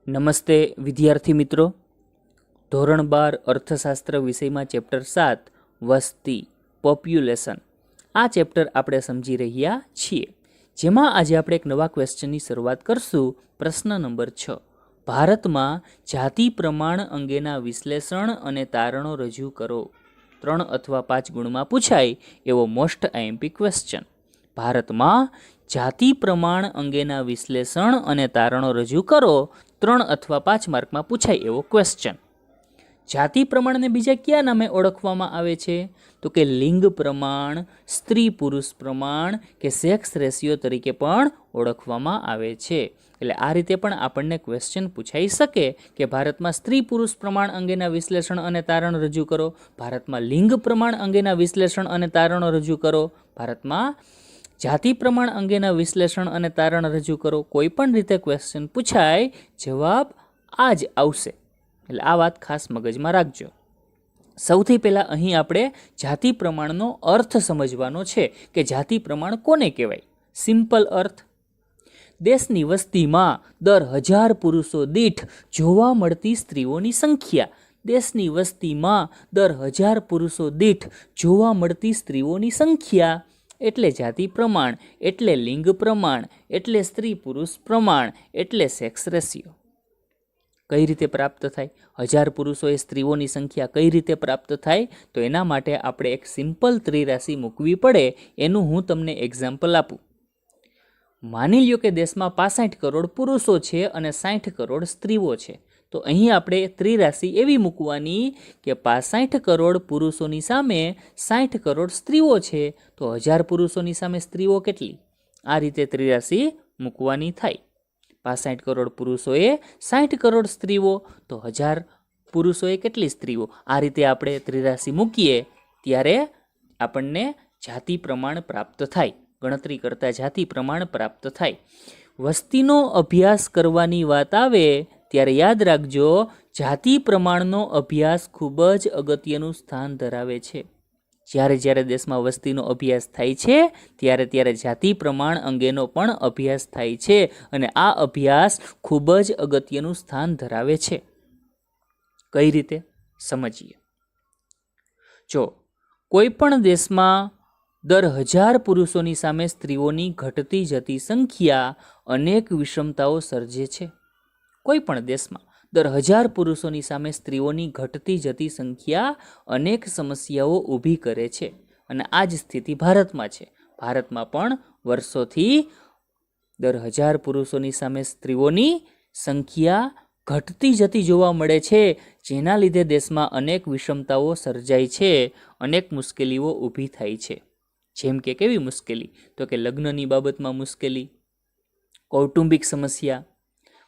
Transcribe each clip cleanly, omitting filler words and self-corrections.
નમસ્તે વિદ્યાર્થી મિત્રો, ધોરણ 12 અર્થશાસ્ત્ર વિષયમાં ચેપ્ટર 7 વસ્તી પોપ્યુલેશન આ ચેપ્ટર આપણે સમજી રહ્યા છીએ, જેમાં આજે આપણે એક નવા ક્વેશ્ચનની શરૂઆત કરશું. પ્રશ્ન નંબર 6, ભારતમાં જાતિ પ્રમાણ અંગેના વિશ્લેષણ અને તારણો રજૂ કરો. 3 અથવા 5 ગુણમાં પૂછાય એવો મોસ્ટ આઈએમપી ક્વેશ્ચન. ભારતમાં જાતિ પ્રમાણ અંગેના વિશ્લેષણ અને તારણો રજૂ કરો. 3 અથવા 5 માર્કમાં પૂછાય એવો ક્વેશ્ચન. જાતિ પ્રમાણને બીજા કયા નામે ઓળખવામાં આવે છે? તો કે લિંગ પ્રમાણ, સ્ત્રી પુરુષ પ્રમાણ કે સેક્સ રેશિયો તરીકે પણ ઓળખવામાં આવે છે. એટલે આ રીતે પણ આપણને ક્વેશ્ચન પૂછાઈ શકે કે ભારતમાં સ્ત્રી પુરુષ પ્રમાણ અંગેના વિશ્લેષણ અને તારણ રજૂ કરો, ભારતમાં લિંગ પ્રમાણ અંગેના વિશ્લેષણ અને તારણો રજૂ કરો, ભારતમાં જાતિ પ્રમાણ અંગેના વિશ્લેષણ અને તારણ રજૂ કરો. કોઈ પણ રીતે ક્વેશ્ચન પૂછાય, જવાબ આ જ આવશે. એટલે આ વાત ખાસ મગજમાં રાખજો. સૌથી પહેલાં અહીં આપણે જાતિ પ્રમાણનો અર્થ સમજવાનો છે કે જાતિ પ્રમાણ કોને કહેવાય. સિમ્પલ અર્થ: દેશની વસ્તીમાં દર 1000 પુરુષો દીઠ જોવા મળતી સ્ત્રીઓની સંખ્યા. દેશની વસ્તીમાં દર 1000 પુરુષો દીઠ જોવા મળતી સ્ત્રીઓની સંખ્યા એટલે જાતિ પ્રમાણ, એટલે લિંગ પ્રમાણ, એટલે સ્ત્રી પુરુષ પ્રમાણ, એટલે સેક્સ રેશિયો. કઈ રીતે પ્રાપ્ત થાય? 1000 પુરુષોએ સ્ત્રીઓની સંખ્યા કઈ રીતે પ્રાપ્ત થાય? તો એના માટે આપણે એક સિમ્પલ ત્રિરાશિ મૂકવી પડે. એનું હું તમને એક્ઝામ્પલ આપું. માની લ્યો કે દેશમાં 65 કરોડ પુરુષો છે અને 60 કરોડ સ્ત્રીઓ છે. તો અહીં આપણે ત્રિરાશિ એવી મૂકવાની કે 65 કરોડ પુરુષોની સામે 60 કરોડ સ્ત્રીઓ છે, તો 1000 પુરુષોની સામે સ્ત્રીઓ કેટલી? આ રીતે ત્રિરાશિ મૂકવાની થાય. 65 કરોડ પુરુષોએ 60 કરોડ સ્ત્રીઓ, તો 1000 પુરુષોએ કેટલી સ્ત્રીઓ? આ રીતે આપણે ત્રિરાશિ મૂકીએ ત્યારે આપણને જાતિ પ્રમાણ પ્રાપ્ત થાય. ગણતરી કરતા જાતિ પ્રમાણ પ્રાપ્ત થાય. વસ્તીનો અભ્યાસ કરવાની વાત આવે ત્યારે યાદ રાખજો, જાતિ પ્રમાણનો અભ્યાસ ખૂબ જ અગત્યનું સ્થાન ધરાવે છે. જ્યારે દેશમાં વસ્તીનો અભ્યાસ થાય છે ત્યારે જાતિ પ્રમાણ અંગેનો પણ અભ્યાસ થાય છે, અને આ અભ્યાસ ખૂબ જ અગત્યનું સ્થાન ધરાવે છે. કઈ રીતે? સમજીએ. જો કોઈ પણ દેશમાં દર 1000 પુરુષોની સામે સ્ત્રીઓની ઘટતી જતી સંખ્યા અનેક વિષમતાઓ સર્જે છે. કોઈ પણ દેશમાં દર 1000 પુરુષોની સામે સ્ત્રીઓની ઘટતી જતી સંખ્યા અનેક સમસ્યાઓ ઊભી કરે છે, અને આ જ સ્થિતિ ભારતમાં છે. ભારતમાં પણ વર્ષોથી દર 1000 પુરુષોની સામે સ્ત્રીઓની સંખ્યા ઘટતી જતી જોવા મળે છે, જેના લીધે દેશમાં અનેક વિષમતાઓ સર્જાય છે, અનેક મુશ્કેલીઓ ઊભી થાય છે. જેમ કે કેવી મુશ્કેલી? તો કે લગ્નની બાબતમાં મુશ્કેલી, કૌટુંબિક સમસ્યા,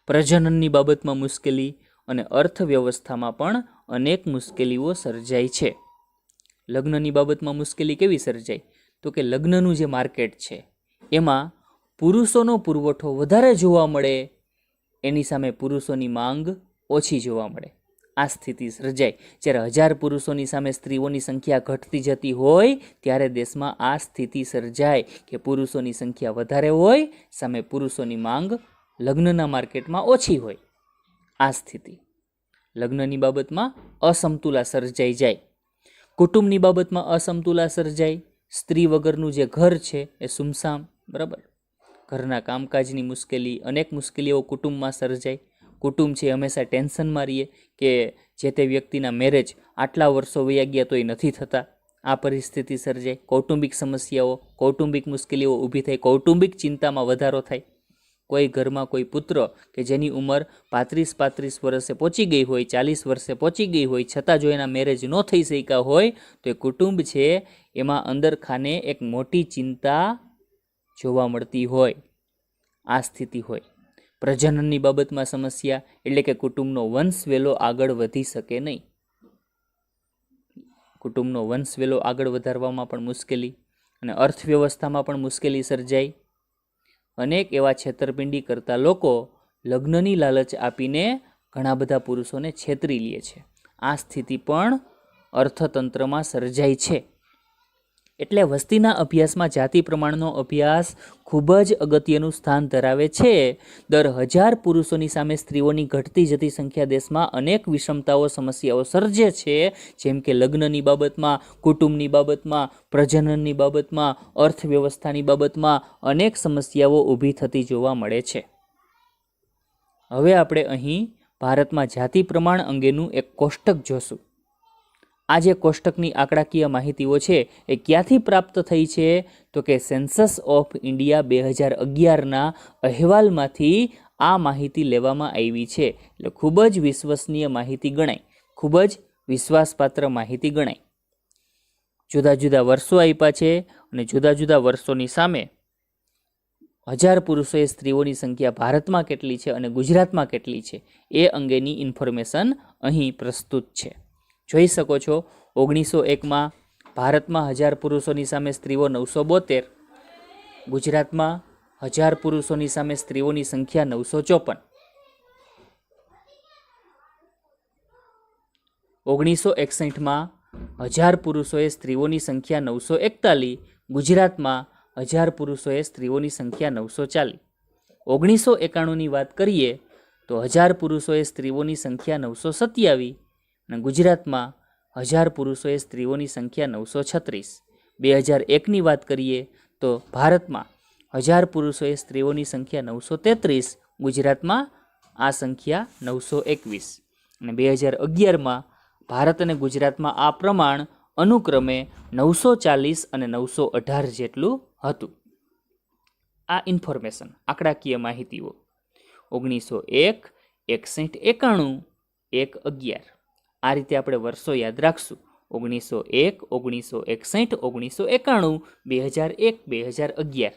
પ્રજનનની બાબતમાં મુશ્કેલી, અને અર્થવ્યવસ્થામાં પણ અનેક મુશ્કેલીઓ સર્જાય છે. લગ્નની બાબતમાં મુશ્કેલી કેવી સર્જાય? તો કે લગ્નનું જે માર્કેટ છે એમાં પુરુષોનો પુરવઠો વધારે જોવા મળે, એની સામે પુરુષોની માંગ ઓછી જોવા મળે. આ સ્થિતિ સર્જાય. જ્યારે 1000 પુરુષોની સામે સ્ત્રીઓની સંખ્યા ઘટતી જતી હોય ત્યારે દેશમાં આ સ્થિતિ સર્જાય કે પુરુષોની સંખ્યા વધારે હોય, સામે પુરુષોની માંગ લગ્નના માર્કેટમાં ઓછી હોય. આ સ્થિતિ લગ્નની બાબતમાં અસમતુલા સર્જાઈ જાય. કુટુંબની બાબતમાં અસમતુલા સર્જાય. સ્ત્રી વગરનું જે ઘર છે એ સુમસામ, બરાબર. ઘરના કામકાજની મુશ્કેલી, અનેક મુશ્કેલીઓ કુટુંબમાં સર્જાય. કુટુંબ છે હંમેશા ટેન્શનમાં રહીએ કે જે તે વ્યક્તિના મેરેજ આટલા વર્ષો વયા ગયા તોય નથી થતા. આ પરિસ્થિતિ સર્જાય. કૌટુંબિક સમસ્યાઓ, કૌટુંબિક મુશ્કેલીઓ ઊભી થાય. કૌટુંબિક ચિંતામાં વધારો થાય. કોઈ ઘરમાં કોઈ પુત્ર કે જેની ઉંમર 35 વર્ષે પહોંચી ગઈ હોય, 40 વર્ષે પહોંચી ગઈ હોય, છતાં જો એના મેરેજ ન થઈ શક્યા હોય તો એ કુટુંબ છે એમાં અંદર ખાને એક મોટી ચિંતા જોવા મળતી હોય. આ સ્થિતિ હોય. પ્રજનનની બાબતમાં સમસ્યા, એટલે કે કુટુંબનો વંશ વેલો આગળ વધી શકે નહીં. કુટુંબનો વંશ વેલો આગળ વધારવામાં પણ મુશ્કેલી, અને અર્થવ્યવસ્થામાં પણ મુશ્કેલી સર્જાય. અનેક એવા છેતરપિંડી કરતા લોકો લગ્નની લાલચ આપીને ઘણા બધા પુરુષોને છેતરી લે છે. આ સ્થિતિ પણ અર્થતંત્રમાં સર્જાય છે. એટલે વસ્તીના અભ્યાસમાં જાતિ પ્રમાણનો અભ્યાસ ખૂબ જ અગત્યનું સ્થાન ધરાવે છે. દર 1000 પુરુષોની સામે સ્ત્રીઓની ઘટતી જતી સંખ્યા દેશમાં અનેક વિષમતાઓ સમસ્યાઓ સર્જે છે, જેમ કે લગ્નની બાબતમાં, કુટુંબની બાબતમાં, પ્રજનનની બાબતમાં, અર્થવ્યવસ્થાની બાબતમાં અનેક સમસ્યાઓ ઊભી થતી જોવા મળે છે. હવે આપણે અહીં ભારતમાં જાતિ પ્રમાણ અંગેનું એક કોષ્ટક જોશું. આ જે કોષ્ટકની આંકડાકીય માહિતીઓ છે એ ક્યાંથી પ્રાપ્ત થઈ છે? તો કે સેન્સસ ઓફ ઇન્ડિયા 2011ના અહેવાલમાંથી આ માહિતી લેવામાં આવી છે. એટલે ખૂબ જ વિશ્વસનીય માહિતી ગણાય, ખૂબ જ વિશ્વાસપાત્ર માહિતી ગણાય. જુદા જુદા વર્ષો આપ્યા છે અને જુદા જુદા વર્ષોની સામે 1000 પુરુષોએ સ્ત્રીઓની સંખ્યા ભારતમાં કેટલી છે અને ગુજરાતમાં કેટલી છે એ અંગેની ઇન્ફોર્મેશન અહીં પ્રસ્તુત છે. જોઈ શકો છો, 1901માં ભારતમાં 1000 પુરુષોની સામે સ્ત્રીઓ 972, ગુજરાતમાં 1000 પુરુષોની સામે સ્ત્રીઓની સંખ્યા 954. 1961માં 1000 પુરુષોએ સ્ત્રીઓની સંખ્યા 941, ગુજરાતમાં 1000 પુરુષોએ સ્ત્રીઓની સંખ્યા 940. 1991ની વાત કરીએ તો 1000 પુરુષોએ સ્ત્રીઓની સંખ્યા 927 અને ગુજરાતમાં 1000 પુરુષોએ સ્ત્રીઓની સંખ્યા 936. 2001ની વાત કરીએ તો ભારતમાં 1000 પુરુષોએ સ્ત્રીઓની સંખ્યા 933, ગુજરાતમાં આ સંખ્યા 921. અને 2011માં ભારત અને ગુજરાતમાં આ પ્રમાણ અનુક્રમે 940 અને 918 જેટલું હતું. આ ઇન્ફોર્મેશન, આંકડાકીય માહિતીઓ 1901, 61, 91, 111. આ રીતે આપણે વર્ષો યાદ રાખશું. 1901, 1961, 1991, 2001, 2011.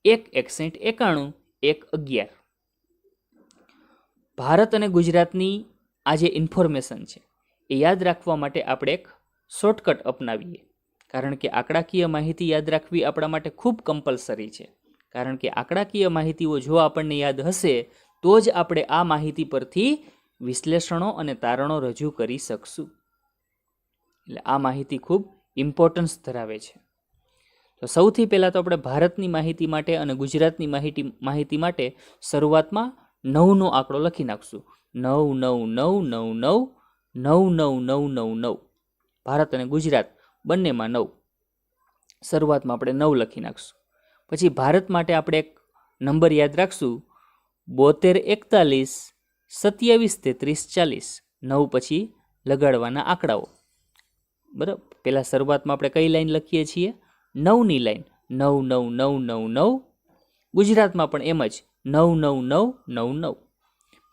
1, 61, 91, 111. ભારત અને ગુજરાતની આ જે ઇન્ફોર્મેશન છે એ યાદ રાખવા માટે આપણે એક શોર્ટકટ અપનાવીએ. કારણ કે આંકડાકીય માહિતી યાદ રાખવી આપણા માટે ખૂબ કમ્પલસરી છે. કારણ કે આંકડાકીય માહિતીઓ જો આપણને યાદ હશે તો જ આપણે આ માહિતી પરથી વિશ્લેષણો અને તારણો રજૂ કરી શકશું. એટલે આ માહિતી ખૂબ ઇમ્પોર્ટન્સ ધરાવે છે. તો સૌથી પહેલાં તો આપણે ભારતની માહિતી માટે અને ગુજરાતની માહિતી માટે શરૂઆતમાં 9નો આંકડો લખી નાખશું. 99999999999. ભારત અને ગુજરાત બંનેમાં 9. શરૂઆતમાં આપણે 9 લખી નાખશું. પછી ભારત માટે આપણે એક નંબર યાદ રાખશું, 72, 41, 27, 33, 40. 9 પછી લગાડવાના આંકડાઓ. બરાબર, પહેલાં શરૂઆતમાં આપણે કઈ લાઈન લખીએ છીએ? 9ની લાઈન, 99999. ગુજરાતમાં પણ એમ જ 99999.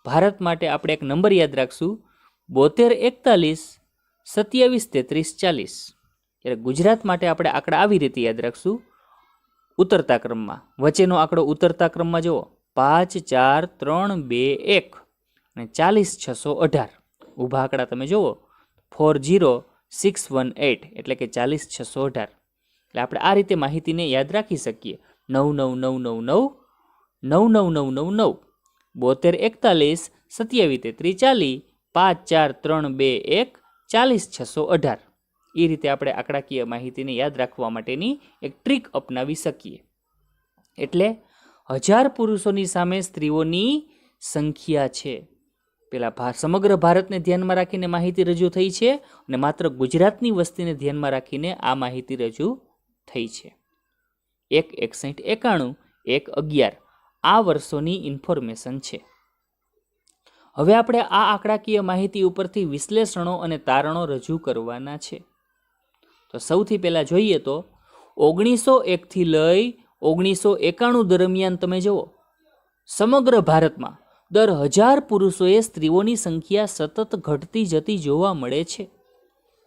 ભારત માટે આપણે એક નંબર યાદ રાખશું, 72, 41, 27, 33, 40. ત્યારે ગુજરાત માટે આપણે આંકડા આવી રીતે યાદ રાખશું, ઉતરતા ક્રમમાં. વચ્ચેનો આંકડો ઉતરતા ક્રમમાં જુઓ, 5, 4, 3, 2, 1 અને 40, 618. ઊભા આંકડા તમે જુઓ, 40, 618 એટલે કે 40, 618. એટલે આપણે આ રીતે માહિતીને યાદ રાખી શકીએ. 99999, 99999, 72, 41, 27, 33, 40, 5, 4, 3, 2, 1, 40, 618. એ રીતે આપણે આંકડાકીય માહિતીને યાદ રાખવા માટેની એક ટ્રીક અપનાવી શકીએ. એટલે 1000 પુરુષોની સામે સ્ત્રીઓની સંખ્યા છે. પેલા સમગ્ર ભારતને ધ્યાનમાં રાખીને માહિતી રજૂ થઈ છે અને માત્ર ગુજરાતની વસ્તીને ધ્યાનમાં રાખીને આ માહિતી રજૂ થઈ છે. 1, 61, 91, 111 આ વર્ષોની ઇન્ફોર્મેશન છે. હવે આપણે આ આંકડાકીય માહિતી ઉપરથી વિશ્લેષણો અને તારણો રજૂ કરવાના છે. તો સૌથી પહેલાં જોઈએ તો 1901 થી લઈ 1991 દરમિયાન તમે જુઓ, સમગ્ર ભારતમાં દર 1000 પુરુષોએ સ્ત્રીઓની સંખ્યા સતત ઘટતી જતી જોવા મળે છે.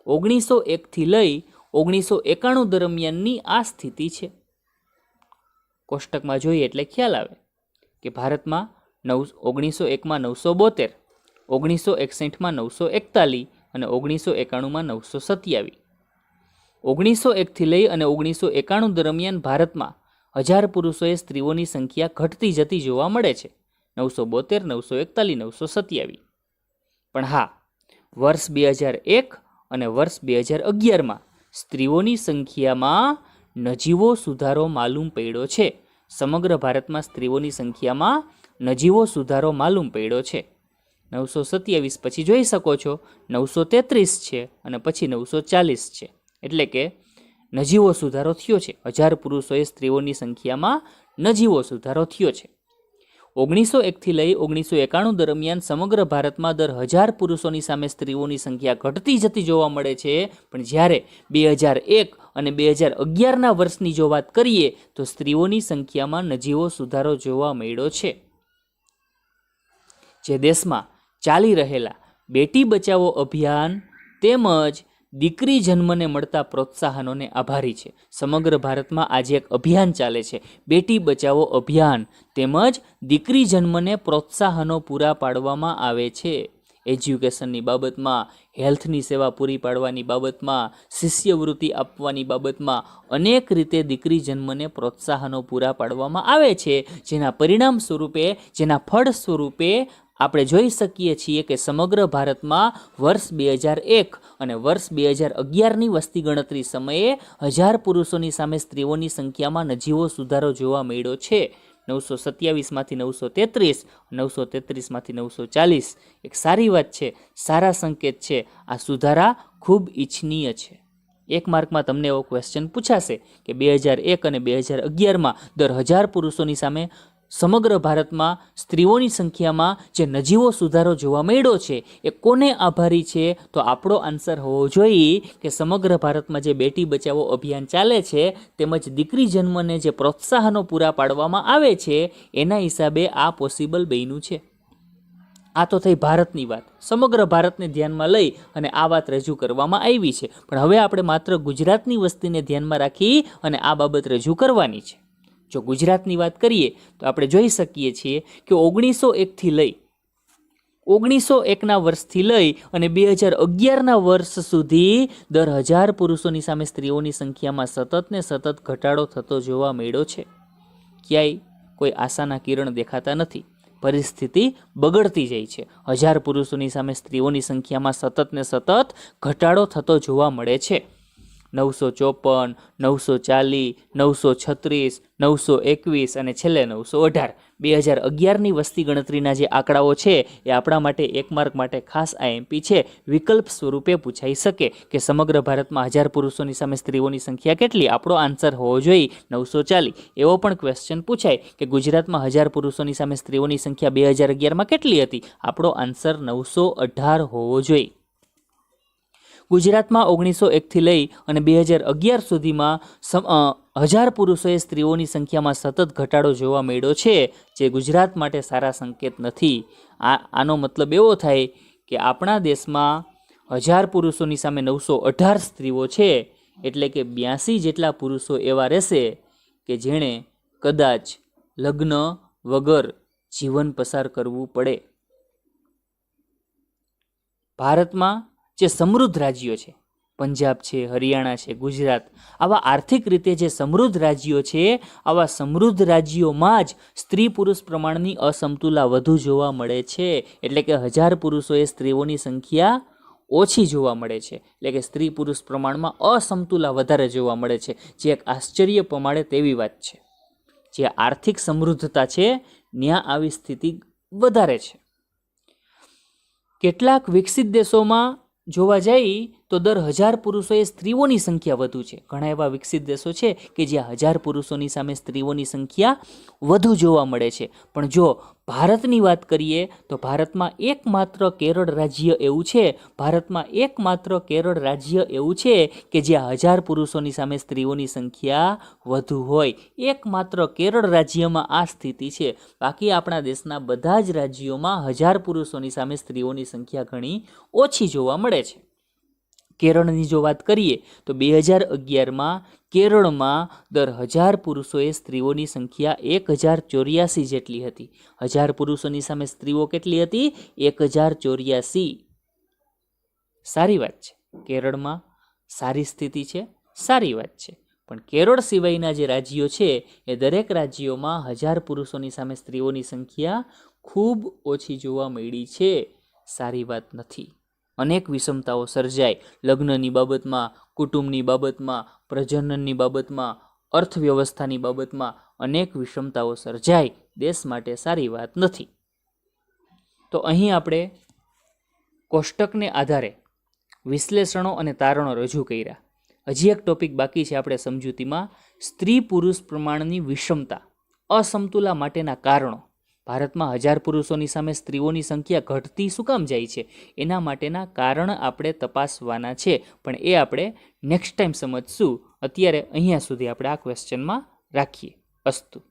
1901 થી લઈ 1991 દરમિયાનની આ સ્થિતિ છે. કોષ્ટકમાં જોઈએ એટલે ખ્યાલ આવે કે ભારતમાં 1901માં 972, 1961માં 941 અને 1991માં 927. 1901 થી લઈ અને 1991 દરમિયાન ભારતમાં 1000 પુરુષોએ સ્ત્રીઓની સંખ્યા ઘટતી જતી જોવા મળે છે, 972, 941, 927. પણ હા, વર્ષ 2001 અને વર્ષ 2011માં સ્ત્રીઓની સંખ્યામાં નજીવો સુધારો માલુમ પડ્યો છે. સમગ્ર ભારતમાં સ્ત્રીઓની સંખ્યામાં નજીવો સુધારો માલુમ પડ્યો છે. 927 પછી જોઈ શકો છો 933 છે અને પછી 940 છે. એટલે કે નજીવો સુધારો થયો છે. 1000 પુરુષોએ સ્ત્રીઓની સંખ્યામાં નજીવો સુધારો થયો છે. 1901 થી લઈ 1991 દરમિયાન સમગ્ર ભારતમાં દર 1000 પુરુષોની સામે સ્ત્રીઓની સંખ્યા ઘટતી જતી જોવા મળે છે. પણ જ્યારે 2001 અને 2011ના વર્ષની જો વાત કરીએ તો સ્ત્રીઓની સંખ્યામાં નજીવો સુધારો જોવા મળ્યો છે. જે દેશમાં ચાલી રહેલા બેટી બચાવો અભિયાન તેમજ દીકરી જન્મને મળતા પ્રોત્સાહનોને આભારી છે. સમગ્ર ભારતમાં આજે એક અભિયાન ચાલે છે, બેટી બચાવો અભિયાન, તેમજ દીકરી જન્મને પ્રોત્સાહનો પૂરા પાડવામાં આવે છે. એજ્યુકેશનની બાબતમાં, હેલ્થની સેવા પૂરી પાડવાની બાબતમાં, શિષ્યવૃત્તિ આપવાની બાબતમાં અનેક રીતે દીકરી જન્મને પ્રોત્સાહનો પૂરા પાડવામાં આવે છે. જેના પરિણામ સ્વરૂપે, જેના ફળ સ્વરૂપે આપણે જોઈ શકીએ છીએ કે સમગ્ર ભારતમાં વર્ષ 2001 અને વર્ષ 2011ની વસ્તી ગણતરી સમયે 1000 પુરુષોની સામે સ્ત્રીઓની સંખ્યામાં નજીવો સુધારો જોવા મળ્યો છે. 927માંથી 933, 933માંથી 940. એક સારી વાત છે, સારા સંકેત છે. આ સુધારા ખૂબ ઈચ્છનીય છે. એક માર્કમાં તમને એવો ક્વેશ્ચન પૂછાશે કે 2001 અને 2011માં દર 1000 પુરુષોની સામે સમગ્ર ભારતમાં સ્ત્રીઓની સંખ્યામાં જે નજીવો સુધારો જોવા મળ્યો છે એ કોને આભારી છે? તો આપણો આન્સર હોવો જોઈએ કે સમગ્ર ભારતમાં જે બેટી બચાવો અભિયાન ચાલે છે તેમજ દીકરી જન્મને જે પ્રોત્સાહનો પૂરા પાડવામાં આવે છે એના હિસાબે આ પોસિબલ બન્યું છે. આ તો થઈ ભારતની વાત. સમગ્ર ભારતને ધ્યાનમાં લઈ અને આ વાત રજૂ કરવામાં આવી છે. પણ હવે આપણે માત્ર ગુજરાતની વસ્તીને ધ્યાનમાં રાખી અને આ બાબત રજૂ કરવાની છે. જો ગુજરાતની વાત કરીએ તો આપણે જોઈ શકીએ છીએ કે 1901થી લઈ 1901ના વર્ષથી લઈ અને 2011ના વર્ષ સુધી દર 1000 પુરુષોની સામે સ્ત્રીઓની સંખ્યામાં સતત ને સતત ઘટાડો થતો જોવા મળ્યો છે. ક્યાંય કોઈ આશાના કિરણ દેખાતા નથી. પરિસ્થિતિ બગડતી જાય છે. 1000 પુરુષોની સામે સ્ત્રીઓની સંખ્યામાં સતત ને સતત ઘટાડો થતો જોવા મળે છે. 954, 940, 936, 921 અને છેલ્લે 918. 2011ની વસ્તી ગણતરીના જે આંકડાઓ છે એ આપણા માટે એક માર્ક માટે ખાસ IMP છે. વિકલ્પ સ્વરૂપે પૂછાઈ શકે કે સમગ્ર ભારતમાં 1000 પુરુષોની સામે સ્ત્રીઓની સંખ્યા કેટલી? આપણો આન્સર હોવો જોઈએ 940. એવો પણ ક્વેશ્ચન પૂછાય કે ગુજરાતમાં 1000 પુરુષોની સામે સ્ત્રીઓની સંખ્યા 2011માં કેટલી હતી? આપણો આન્સર 918 હોવો જોઈએ. ગુજરાતમાં 1901થી લઈ અને 2011 સુધીમાં 1000 પુરુષોએ સ્ત્રીઓની સંખ્યામાં સતત ઘટાડો જોવા મળ્યો છે, જે ગુજરાત માટે સારા સંકેત નથી. આનો મતલબ એવો થાય કે આપણા દેશમાં 1000 પુરુષોની સામે 918 સ્ત્રીઓ છે, એટલે કે 82 જેટલા પુરુષો એવા રહેશે કે જેણે કદાચ લગ્ન વગર જીવન પસાર કરવું પડે. ભારતમાં જે સમૃદ્ધ રાજ્યો છે, પંજાબ છે, હરિયાણા છે, ગુજરાત, આવા આર્થિક રીતે જે સમૃદ્ધ રાજ્યો છે, આવા સમૃદ્ધ રાજ્યોમાં જ સ્ત્રી પુરુષ પ્રમાણની અસમતુલા વધુ જોવા મળે છે. એટલે કે 1000 પુરુષોએ સ્ત્રીઓની સંખ્યા ઓછી જોવા મળે છે. એટલે કે સ્ત્રી પુરુષ પ્રમાણમાં અસમતુલા વધારે જોવા મળે છે, જે એક આશ્ચર્ય પ્રમાણે તેવી વાત છે. જે આર્થિક સમૃદ્ધતા છે ત્યાં આવી સ્થિતિ વધારે છે. કેટલાક વિકસિત દેશોમાં જોવા જઈએ તો દર 1000 પુરુષોએ સ્ત્રીઓની સંખ્યા વધુ છે. ઘણા એવા વિકસિત દેશો છે કે જ્યાં 1000 પુરુષોની સામે સ્ત્રીઓની સંખ્યા વધુ જોવા મળે છે. પણ જો ભારતની વાત કરીએ તો ભારતમાં એકમાત્ર કેરળ રાજ્ય એવું છે, કે જ્યાં 1000 પુરુષોની સામે સ્ત્રીઓની સંખ્યા વધુ હોય. એકમાત્ર કેરળ રાજ્યમાં આ સ્થિતિ છે. બાકી આપણા દેશના બધા જ રાજ્યોમાં 1000 પુરુષોની સામે સ્ત્રીઓની સંખ્યા ઘણી ઓછી જોવા મળે છે. કેરળની જો વાત કરીએ તો 2011માં કેરળમાં દર 1000 પુરુષોએ સ્ત્રીઓની સંખ્યા 1084 જેટલી હતી. 1000 પુરુષોની સામે સ્ત્રીઓ કેટલી હતી? 1084. સારી વાત છે. કેરળમાં સારી સ્થિતિ છે, સારી વાત છે. પણ કેરળ સિવાયના જે રાજ્યો છે એ દરેક રાજ્યોમાં 1000 પુરુષોની સામે સ્ત્રીઓની સંખ્યા ખૂબ ઓછી જોવા મળી છે. સારી વાત નથી. અનેક વિષમતાઓ સર્જાય, લગ્નની બાબતમાં, કુટુંબની બાબતમાં, પ્રજનનની બાબતમાં, અર્થવ્યવસ્થાની બાબતમાં અનેક વિષમતાઓ સર્જાય, દેશ માટે સારી વાત નથી. તો અહીં આપણે કોષ્ટકને આધારે વિશ્લેષણો અને તારણો રજૂ કર્યા. હજી એક ટોપિક બાકી છે આપણે સમજૂતીમાં, સ્ત્રી પુરુષ પ્રમાણની વિષમતા, અસમતુલા માટેના કારણો. ભારતમાં 1000 પુરુષોની સામે સ્ત્રીઓની સંખ્યા ઘટતી શું કામ જાય છે, એના માટેના કારણ આપણે તપાસવાના છે, પણ એ આપણે નેક્સ્ટ ટાઈમ સમજશું. અત્યારે અહીંયા સુધી આપણે આ ક્વેશ્ચનમાં રાખીએ. અસ્તુ.